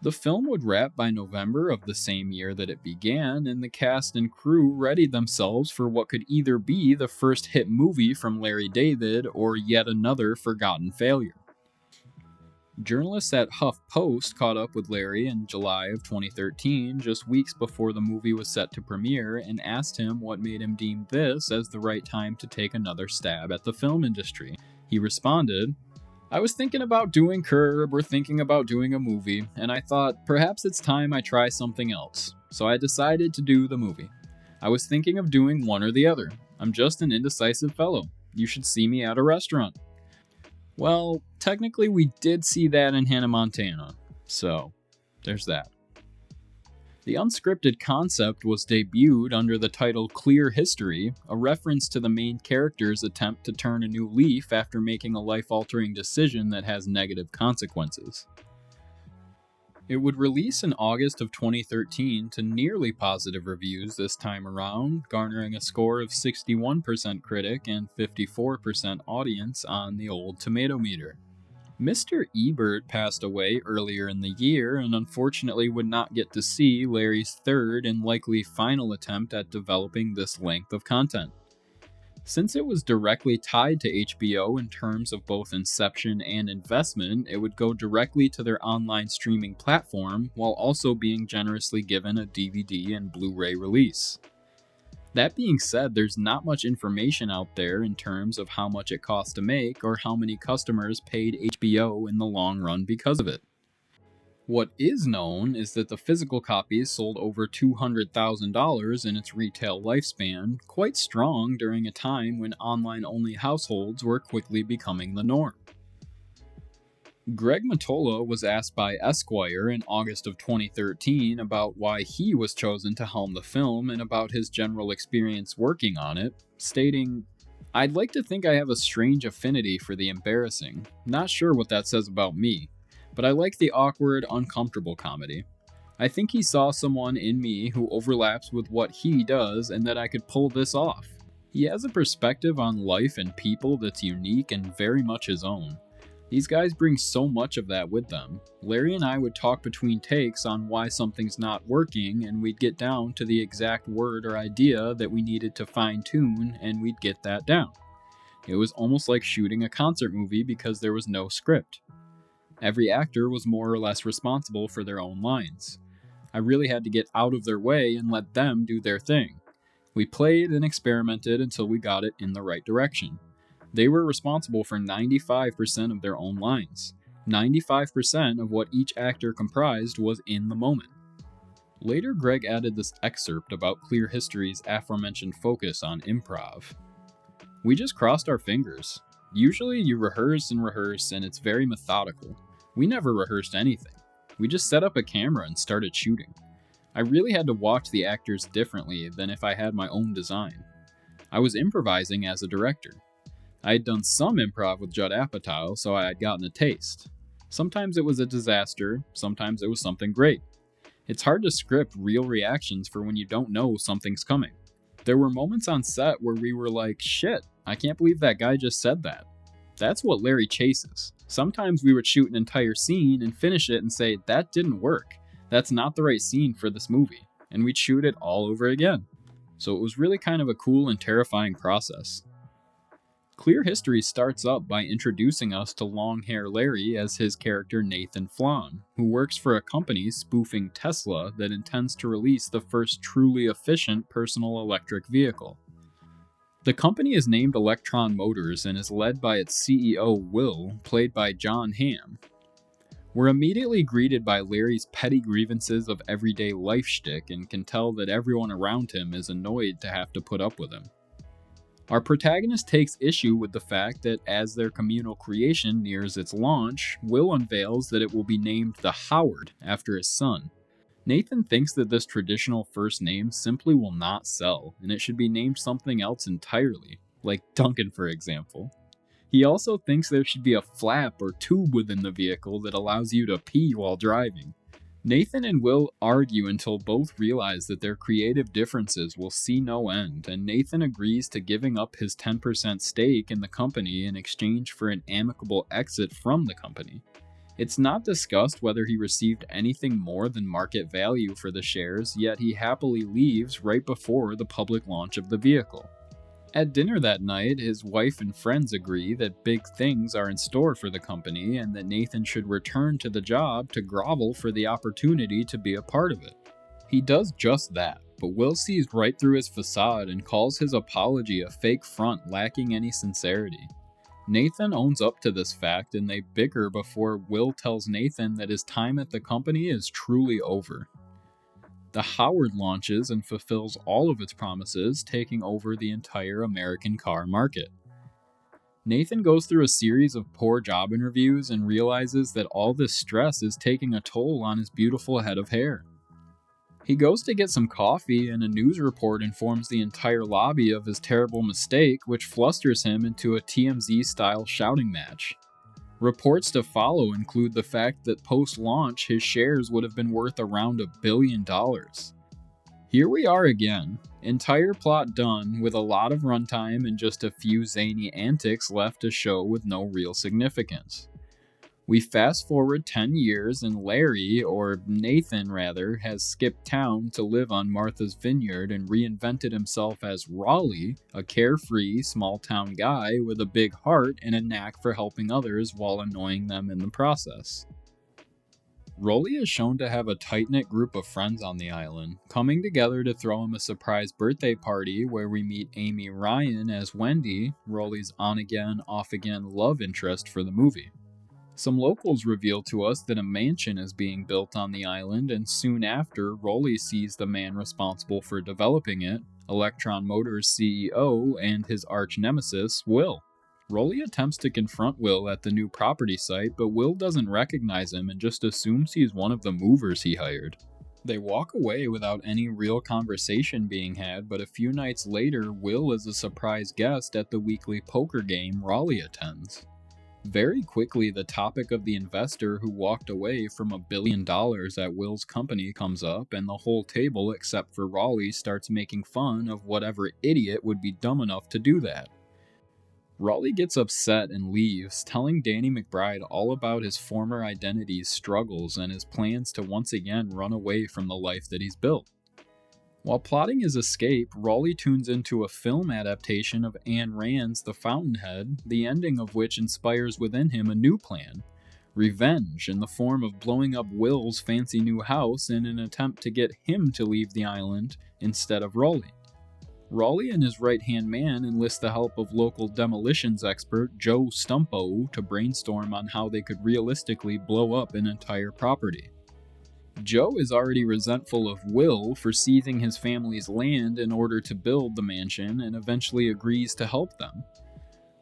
The film would wrap by November of the same year that it began, and the cast and crew readied themselves for what could either be the first hit movie from Larry David or yet another forgotten failure. Journalists at HuffPost caught up with Larry in July of 2013, just weeks before the movie was set to premiere, and asked him what made him deem this as the right time to take another stab at the film industry. He responded, "I was thinking about doing Curb or thinking about doing a movie, and I thought perhaps it's time I try something else. So I decided to do the movie. I was thinking of doing one or the other. I'm just an indecisive fellow. You should see me at a restaurant." Well, technically we did see that in Hannah Montana, so there's that. The unscripted concept was debuted under the title Clear History, a reference to the main character's attempt to turn a new leaf after making a life-altering decision that has negative consequences. It would release in August of 2013 to nearly positive reviews this time around, garnering a score of 61% critic and 54% audience on the old tomato meter. Mr. Ebert passed away earlier in the year and unfortunately would not get to see Larry's third and likely final attempt at developing this length of content. Since it was directly tied to HBO in terms of both inception and investment, it would go directly to their online streaming platform while also being generously given a DVD and Blu-ray release. That being said, there's not much information out there in terms of how much it cost to make or how many customers paid HBO in the long run because of it. What is known is that the physical copies sold over $200,000 in its retail lifespan, quite strong during a time when online-only households were quickly becoming the norm. Greg Mottola was asked by Esquire in August of 2013 about why he was chosen to helm the film and about his general experience working on it, stating, "I'd like to think I have a strange affinity for the embarrassing. Not sure what that says about me. but I like the awkward, uncomfortable comedy. I think he saw someone in me who overlaps with what he does and that I could pull this off. He has a perspective on life and people that's unique and very much his own. These guys bring so much of that with them. Larry and I would talk between takes on why something's not working, and we'd get down to the exact word or idea that we needed to fine-tune, and we'd get that down. It was almost like shooting a concert movie because there was no script. Every actor was more or less responsible for their own lines. I really had to get out of their way and let them do their thing. We played and experimented until we got it in the right direction. They were responsible for 95% of their own lines. 95% of what each actor comprised was in the moment. Later, Greg added this excerpt about Clear History's aforementioned focus on improv. We just crossed our fingers. Usually you rehearse and it's very methodical. We never rehearsed anything. We just set up a camera and started shooting. I really had to watch the actors differently than if I had my own design. I was improvising as a director. I had done some improv with Judd Apatow, so I had gotten a taste. Sometimes it was a disaster, sometimes it was something great. It's hard to script real reactions for when you don't know something's coming. There were moments on set where we were like, shit, I can't believe that guy just said that. That's what Larry chases. Sometimes we would shoot an entire scene and finish it and say, that didn't work. That's not the right scene for this movie. And we'd shoot it all over again. So it was really kind of a cool and terrifying process. Clear History starts up by introducing us to Long-Hair Larry as his character Nathan Flawn, who works for a company spoofing Tesla that intends to release the first truly efficient personal electric vehicle. The company is named Electron Motors and is led by its CEO Will, played by Jon Hamm. We're immediately greeted by Larry's petty grievances of everyday life shtick and can tell that everyone around him is annoyed to have to put up with him. Our protagonist takes issue with the fact that as their communal creation nears its launch, Will unveils that it will be named the Howard after his son. Nathan thinks that this traditional first name simply will not sell, and it should be named something else entirely, like Duncan for example. He also thinks there should be a flap or tube within the vehicle that allows you to pee while driving. Nathan and Will argue until both realize that their creative differences will see no end, and Nathan agrees to giving up his 10% stake in the company in exchange for an amicable exit from the company. It's not discussed whether he received anything more than market value for the shares, yet he happily leaves right before the public launch of the vehicle. At dinner that night, his wife and friends agree that big things are in store for the company and that Nathan should return to the job to grovel for the opportunity to be a part of it. He does just that, but Will sees right through his facade and calls his apology a fake front lacking any sincerity. Nathan owns up to this fact and they bicker before Will tells Nathan that his time at the company is truly over. The Howard launches and fulfills all of its promises, taking over the entire American car market. Nathan goes through a series of poor job interviews and realizes that all this stress is taking a toll on his beautiful head of hair. He goes to get some coffee and a news report informs the entire lobby of his terrible mistake, which flusters him into a TMZ-style shouting match. Reports to follow include the fact that post-launch his shares would have been worth around $1 billion. Here we are again, entire plot done with a lot of runtime and just a few zany antics left to show with no real significance. We fast forward 10 years and Larry, or Nathan rather, has skipped town to live on Martha's Vineyard and reinvented himself as Raleigh, a carefree, small-town guy with a big heart and a knack for helping others while annoying them in the process. Raleigh is shown to have a tight-knit group of friends on the island, coming together to throw him a surprise birthday party where we meet Amy Ryan as Wendy, Raleigh's on-again, off-again love interest for the movie. Some locals reveal to us that a mansion is being built on the island, and soon after, Raleigh sees the man responsible for developing it, Electron Motors CEO, and his arch-nemesis, Will. Raleigh attempts to confront Will at the new property site, but Will doesn't recognize him and just assumes he's one of the movers he hired. They walk away without any real conversation being had, but a few nights later, Will is a surprise guest at the weekly poker game Raleigh attends. Very quickly, the topic of the investor who walked away from $1 billion at Will's company comes up, and the whole table, except for Raleigh, starts making fun of whatever idiot would be dumb enough to do that. Raleigh gets upset and leaves, telling Danny McBride all about his former identity's struggles and his plans to once again run away from the life that he's built. While plotting his escape, Raleigh tunes into a film adaptation of Ayn Rand's The Fountainhead, the ending of which inspires within him a new plan: revenge, in the form of blowing up Will's fancy new house in an attempt to get him to leave the island instead of Raleigh. Raleigh and his right-hand man enlist the help of local demolitions expert Joe Stumpo to brainstorm on how they could realistically blow up an entire property. Joe is already resentful of Will for seizing his family's land in order to build the mansion and eventually agrees to help them.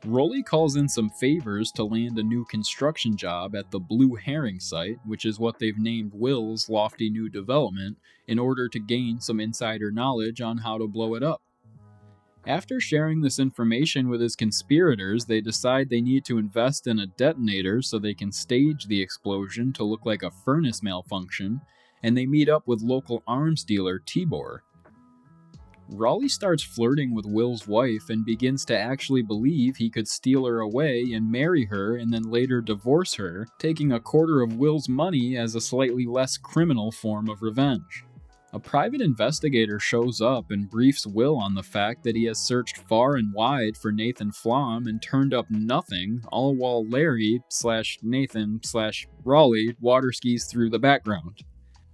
Raleigh calls in some favors to land a new construction job at the Blue Herring site, which is what they've named Will's lofty new development, in order to gain some insider knowledge on how to blow it up. After sharing this information with his conspirators, they decide they need to invest in a detonator so they can stage the explosion to look like a furnace malfunction, and they meet up with local arms dealer Tibor. Raleigh starts flirting with Will's wife and begins to actually believe he could steal her away and marry her and then later divorce her, taking a quarter of Will's money as a slightly less criminal form of revenge. A private investigator shows up and briefs Will on the fact that he has searched far and wide for Nathan Flom and turned up nothing, all while Larry/Nathan/Raleigh water skis through the background.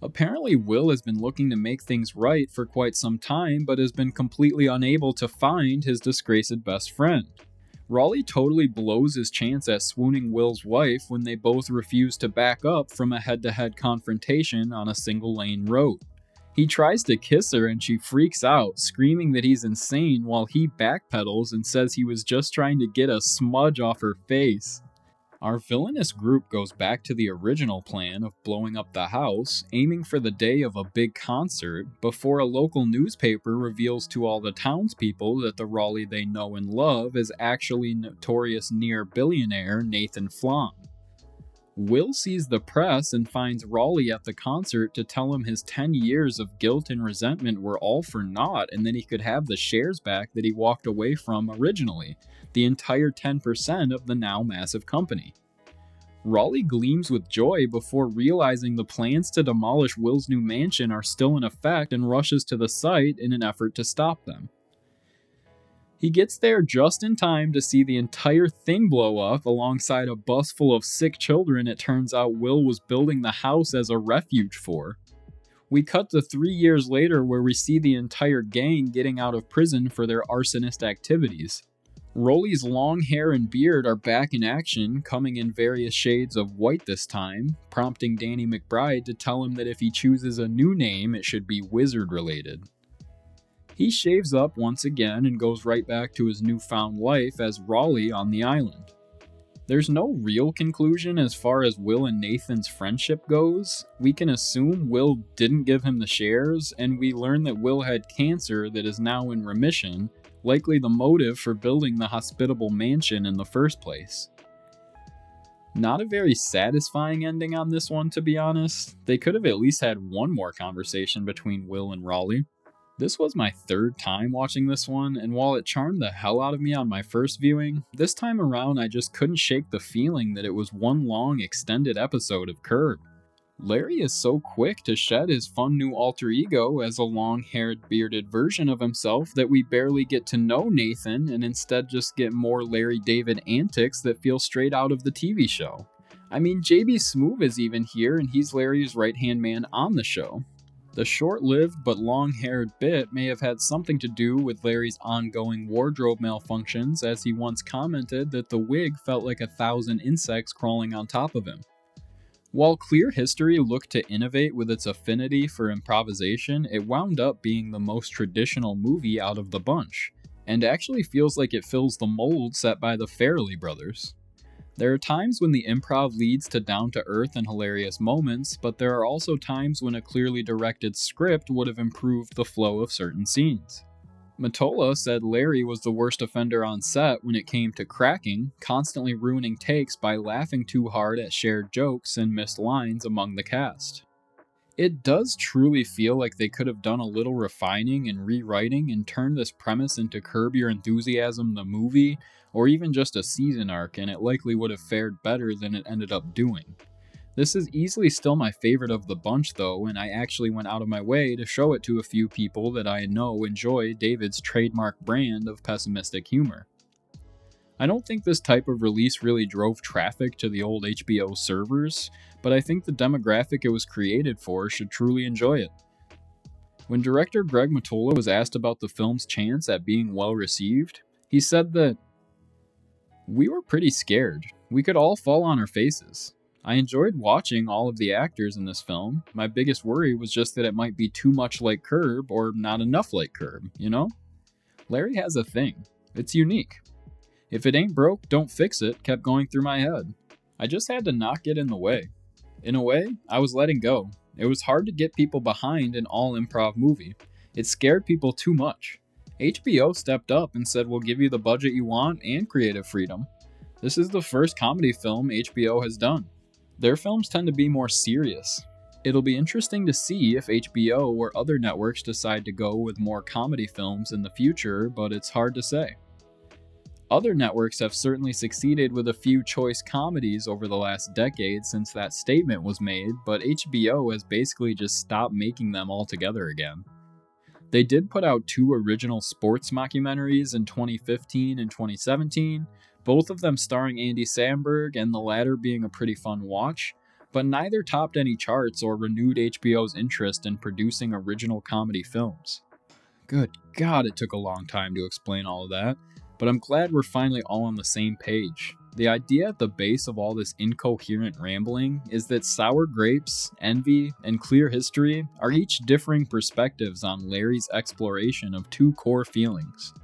Apparently, Will has been looking to make things right for quite some time, but has been completely unable to find his disgraced best friend. Raleigh totally blows his chance at swooning Will's wife when they both refuse to back up from a head-to-head confrontation on a single-lane road. He tries to kiss her and she freaks out, screaming that he's insane while he backpedals and says he was just trying to get a smudge off her face. Our villainous group goes back to the original plan of blowing up the house, aiming for the day of a big concert, before a local newspaper reveals to all the townspeople that the Raleigh they know and love is actually notorious near-billionaire Nathan Flom. Will sees the press and finds Raleigh at the concert to tell him his 10 years of guilt and resentment were all for naught and then he could have the shares back that he walked away from originally, the entire 10% of the now massive company. Raleigh gleams with joy before realizing the plans to demolish Will's new mansion are still in effect and rushes to the site in an effort to stop them. He gets there just in time to see the entire thing blow up alongside a bus full of sick children it turns out Will was building the house as a refuge for. We cut to 3 years later where we see the entire gang getting out of prison for their arsonist activities. Raleigh's long hair and beard are back in action, coming in various shades of white this time, prompting Danny McBride to tell him that if he chooses a new name, it should be wizard-related. He shaves up once again and goes right back to his newfound life as Raleigh on the island. There's no real conclusion as far as Will and Nathan's friendship goes. We can assume Will didn't give him the shares, and we learn that Will had cancer that is now in remission, likely the motive for building the hospitable mansion in the first place. Not a very satisfying ending on this one, to be honest. They could have at least had one more conversation between Will and Raleigh. This was my third time watching this one, and while it charmed the hell out of me on my first viewing, this time around I just couldn't shake the feeling that it was one long extended episode of Curb. Larry is so quick to shed his fun new alter ego as a long-haired, bearded version of himself that we barely get to know Nathan and instead just get more Larry David antics that feel straight out of the TV show. I mean, JB Smoove is even here and he's Larry's right-hand man on the show. The short-lived but long-haired bit may have had something to do with Larry's ongoing wardrobe malfunctions, as he once commented that the wig felt like 1,000 insects crawling on top of him. While Clear History looked to innovate with its affinity for improvisation, it wound up being the most traditional movie out of the bunch, and actually feels like it fills the mold set by the Farrelly brothers. There are times when the improv leads to down-to-earth and hilarious moments, but there are also times when a clearly directed script would have improved the flow of certain scenes. Mottola said Larry was the worst offender on set when it came to cracking, constantly ruining takes by laughing too hard at shared jokes and missed lines among the cast. It does truly feel like they could have done a little refining and rewriting and turned this premise into Curb Your Enthusiasm the movie, or even just a season arc, and it likely would have fared better than it ended up doing. This is easily still my favorite of the bunch though, and I actually went out of my way to show it to a few people that I know enjoy David's trademark brand of pessimistic humor. I don't think this type of release really drove traffic to the old HBO servers, but I think the demographic it was created for should truly enjoy it. When director Greg Mottola was asked about the film's chance at being well received, he said that, "We were pretty scared. We could all fall on our faces. I enjoyed watching all of the actors in this film. My biggest worry was just that it might be too much like Curb or not enough like Curb, you know? Larry has a thing. It's unique. If it ain't broke, don't fix it," kept going through my head. I just had to not get in the way. In a way, I was letting go. It was hard to get people behind an all-improv movie. It scared people too much. HBO stepped up and said, "We'll give you the budget you want and creative freedom." This is the first comedy film HBO has done. Their films tend to be more serious. It'll be interesting to see if HBO or other networks decide to go with more comedy films in the future, but it's hard to say. Other networks have certainly succeeded with a few choice comedies over the last decade since that statement was made, but HBO has basically just stopped making them altogether again. They did put out 2 original sports mockumentaries in 2015 and 2017, both of them starring Andy Samberg and the latter being a pretty fun watch, but neither topped any charts or renewed HBO's interest in producing original comedy films. Good God, it took a long time to explain all of that. But I'm glad we're finally all on the same page. The idea at the base of all this incoherent rambling is that Sour Grapes, Envy, and Clear History are each differing perspectives on Larry's exploration of 2 core feelings.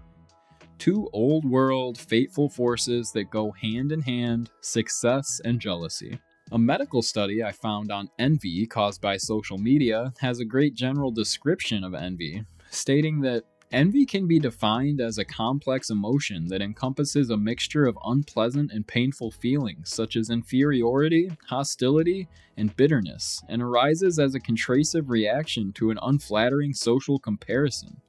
2 old-world, fateful forces that go hand in hand, success and jealousy. A medical study I found on envy caused by social media has a great general description of envy, stating that envy can be defined as a complex emotion that encompasses a mixture of unpleasant and painful feelings such as inferiority, hostility, and bitterness, and arises as a contrasive reaction to an unflattering social comparison,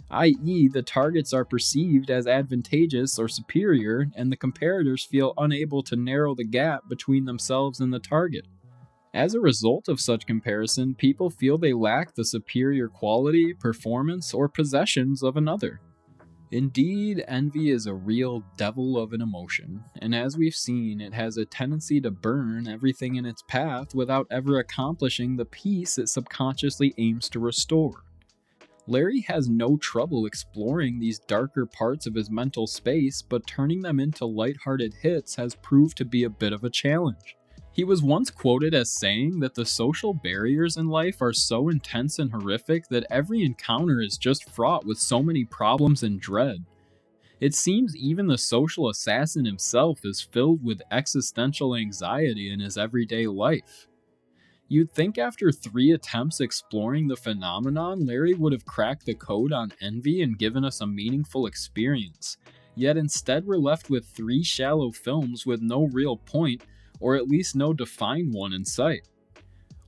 i.e., the targets are perceived as advantageous or superior, and the comparators feel unable to narrow the gap between themselves and the target. As a result of such comparison, people feel they lack the superior quality, performance, or possessions of another. Indeed, envy is a real devil of an emotion, and as we've seen, it has a tendency to burn everything in its path without ever accomplishing the peace it subconsciously aims to restore. Larry has no trouble exploring these darker parts of his mental space, but turning them into lighthearted hits has proved to be a bit of a challenge. He was once quoted as saying that the social barriers in life are so intense and horrific that every encounter is just fraught with so many problems and dread. It seems even the social assassin himself is filled with existential anxiety in his everyday life. You'd think after 3 attempts exploring the phenomenon, Larry would have cracked the code on envy and given us a meaningful experience, yet instead we're left with 3 shallow films with no real point, or at least no defined one in sight.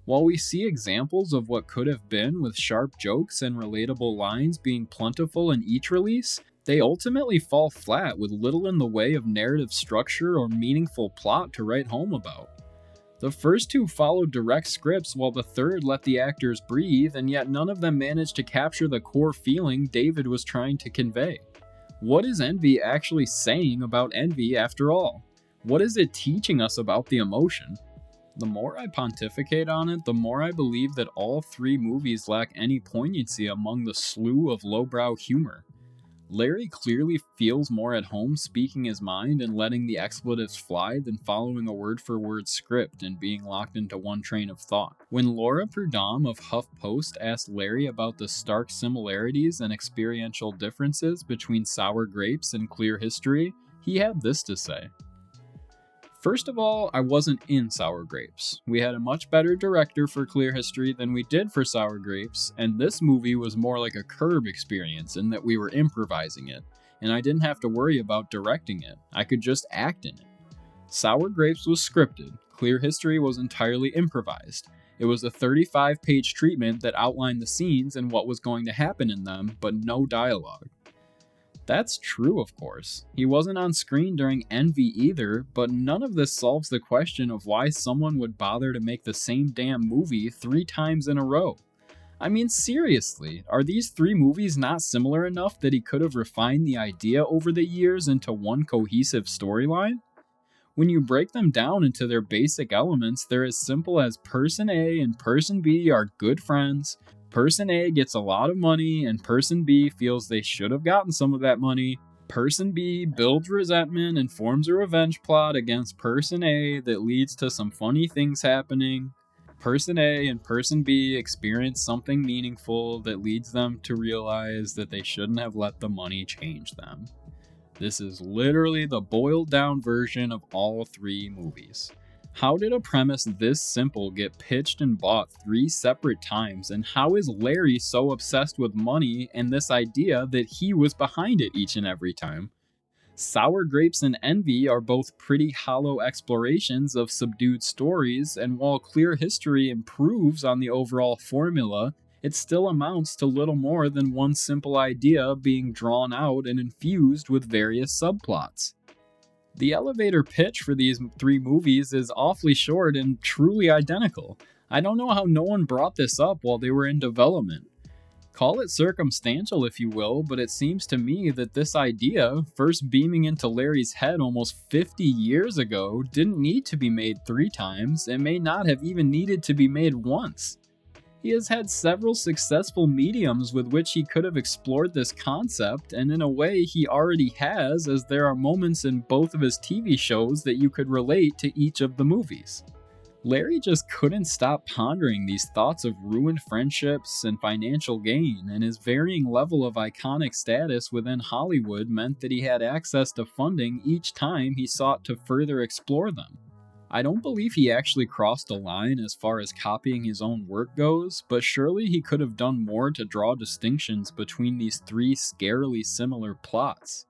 While we see examples of what could have been with sharp jokes and relatable lines being plentiful in each release, they ultimately fall flat with little in the way of narrative structure or meaningful plot to write home about. The first 2 followed direct scripts while the third let the actors breathe, and yet none of them managed to capture the core feeling David was trying to convey. What is envy actually saying about envy after all? What is it teaching us about the emotion? The more I pontificate on it, the more I believe that all 3 movies lack any poignancy among the slew of lowbrow humor. Larry clearly feels more at home speaking his mind and letting the expletives fly than following a word-for-word script and being locked into one train of thought. When Laura Prudhomme of HuffPost asked Larry about the stark similarities and experiential differences between Sour Grapes and Clear History, he had this to say. First of all, I wasn't in Sour Grapes. We had a much better director for Clear History than we did for Sour Grapes, and this movie was more like a Curb experience in that we were improvising it, and I didn't have to worry about directing it. I could just act in it. Sour Grapes was scripted. Clear History was entirely improvised. It was a 35-page treatment that outlined the scenes and what was going to happen in them, but no dialogue. That's true, of course. He wasn't on screen during Envy either, but none of this solves the question of why someone would bother to make the same damn movie 3 times in a row. I mean, seriously, are these 3 movies not similar enough that he could have refined the idea over the years into one cohesive storyline? When you break them down into their basic elements, they're as simple as Person A and Person B are good friends. Person A gets a lot of money, and Person B feels they should have gotten some of that money. Person B builds resentment and forms a revenge plot against Person A that leads to some funny things happening. Person A and Person B experience something meaningful that leads them to realize that they shouldn't have let the money change them. This is literally the boiled down version of all 3 movies. How did a premise this simple get pitched and bought 3 separate times, and how is Larry so obsessed with money and this idea that he was behind it each and every time? Sour Grapes and Envy are both pretty hollow explorations of subdued stories, and while Clear History improves on the overall formula, it still amounts to little more than one simple idea being drawn out and infused with various subplots. The elevator pitch for these 3 movies is awfully short and truly identical. I don't know how no one brought this up while they were in development. Call it circumstantial if you will, but it seems to me that this idea, first beaming into Larry's head almost 50 years ago, didn't need to be made 3 times, and may not have even needed to be made once. He has had several successful mediums with which he could have explored this concept, and in a way he already has, as there are moments in both of his TV shows that you could relate to each of the movies. Larry just couldn't stop pondering these thoughts of ruined friendships and financial gain, and his varying level of iconic status within Hollywood meant that he had access to funding each time he sought to further explore them. I don't believe he actually crossed a line as far as copying his own work goes, but surely he could have done more to draw distinctions between these 3 scarily similar plots.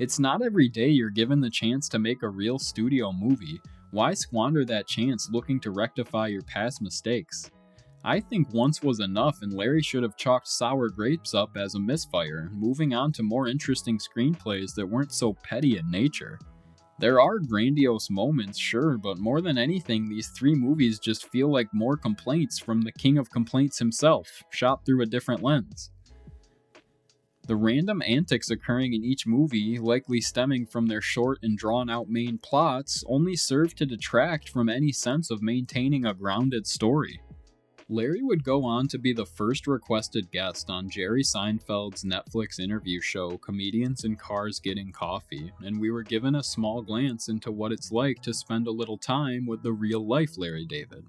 It's not every day you're given the chance to make a real studio movie. Why squander that chance looking to rectify your past mistakes? I think once was enough, and Larry should have chalked Sour Grapes up as a misfire, moving on to more interesting screenplays that weren't so petty in nature. There are grandiose moments, sure, but more than anything, these 3 movies just feel like more complaints from the king of complaints himself, shot through a different lens. The random antics occurring in each movie, likely stemming from their short and drawn-out main plots, only serve to detract from any sense of maintaining a grounded story. Larry would go on to be the first requested guest on Jerry Seinfeld's Netflix interview show Comedians in Cars Getting Coffee, and we were given a small glance into what it's like to spend a little time with the real-life Larry David.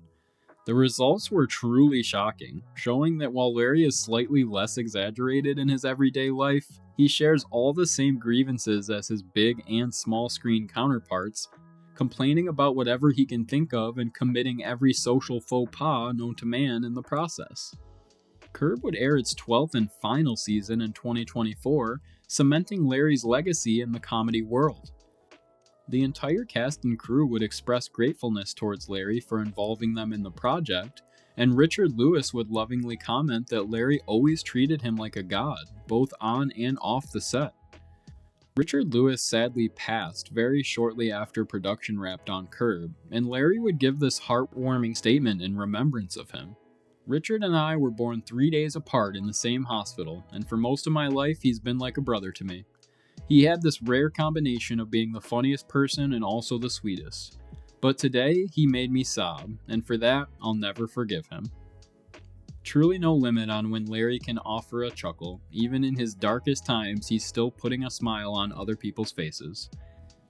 The results were truly shocking, showing that while Larry is slightly less exaggerated in his everyday life, he shares all the same grievances as his big and small screen counterparts, complaining about whatever he can think of and committing every social faux pas known to man in the process. Curb would air its 12th and final season in 2024, cementing Larry's legacy in the comedy world. The entire cast and crew would express gratefulness towards Larry for involving them in the project, and Richard Lewis would lovingly comment that Larry always treated him like a god, both on and off the set. Richard Lewis sadly passed very shortly after production wrapped on Curb, and Larry would give this heartwarming statement in remembrance of him. Richard and I were born 3 days apart in the same hospital, and for most of my life he's been like a brother to me. He had this rare combination of being the funniest person and also the sweetest. But today, he made me sob, and for that, I'll never forgive him. Truly no limit on when Larry can offer a chuckle. Even in his darkest times, he's still putting a smile on other people's faces.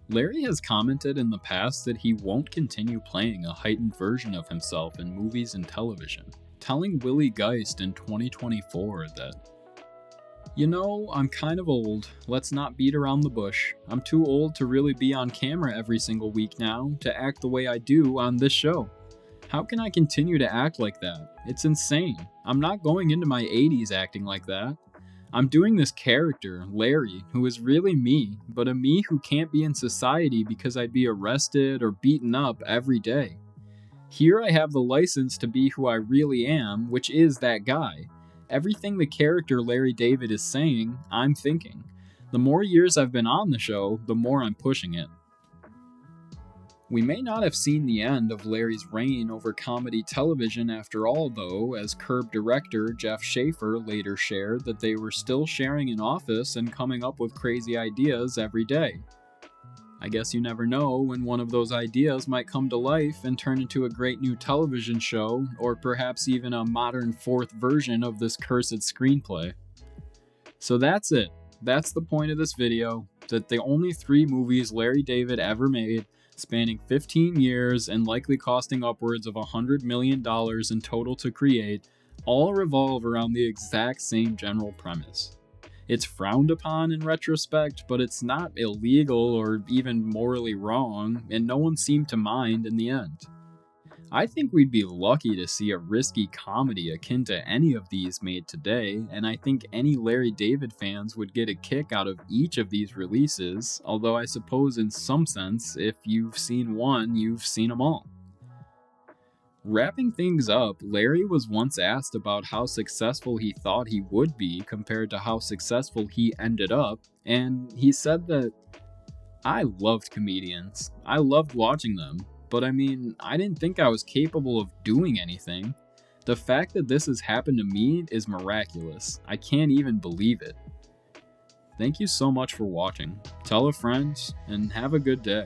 Larry has commented in the past that he won't continue playing a heightened version of himself in movies and television, telling Willie Geist in 2024 that You know, I'm kind of old. Let's not beat around the bush. I'm too old to really be on camera every single week now to act the way I do on this show. How can I continue to act like that? It's insane. I'm not going into my 80s acting like that. I'm doing this character, Larry, who is really me, but a me who can't be in society because I'd be arrested or beaten up every day. Here I have the license to be who I really am, which is that guy. Everything the character Larry David is saying, I'm thinking. The more years I've been on the show, the more I'm pushing it. We may not have seen the end of Larry's reign over comedy television after all, though, as Curb director Jeff Schaffer later shared that they were still sharing an office and coming up with crazy ideas every day. I guess you never know when one of those ideas might come to life and turn into a great new television show, or perhaps even a modern fourth version of this cursed screenplay. So that's it. That's the point of this video, that the only 3 movies Larry David ever made, spanning 15 years and likely costing upwards of $100 million in total to create, all revolve around the exact same general premise. It's frowned upon in retrospect, but it's not illegal or even morally wrong, and no one seemed to mind in the end. I think we'd be lucky to see a risky comedy akin to any of these made today, and I think any Larry David fans would get a kick out of each of these releases, although I suppose in some sense, if you've seen one, you've seen them all. Wrapping things up, Larry was once asked about how successful he thought he would be compared to how successful he ended up, and he said that, "I loved comedians. I loved watching them, but I mean, I didn't think I was capable of doing anything. The fact that this has happened to me is miraculous. I can't even believe it." Thank you so much for watching. Tell a friend, and have a good day.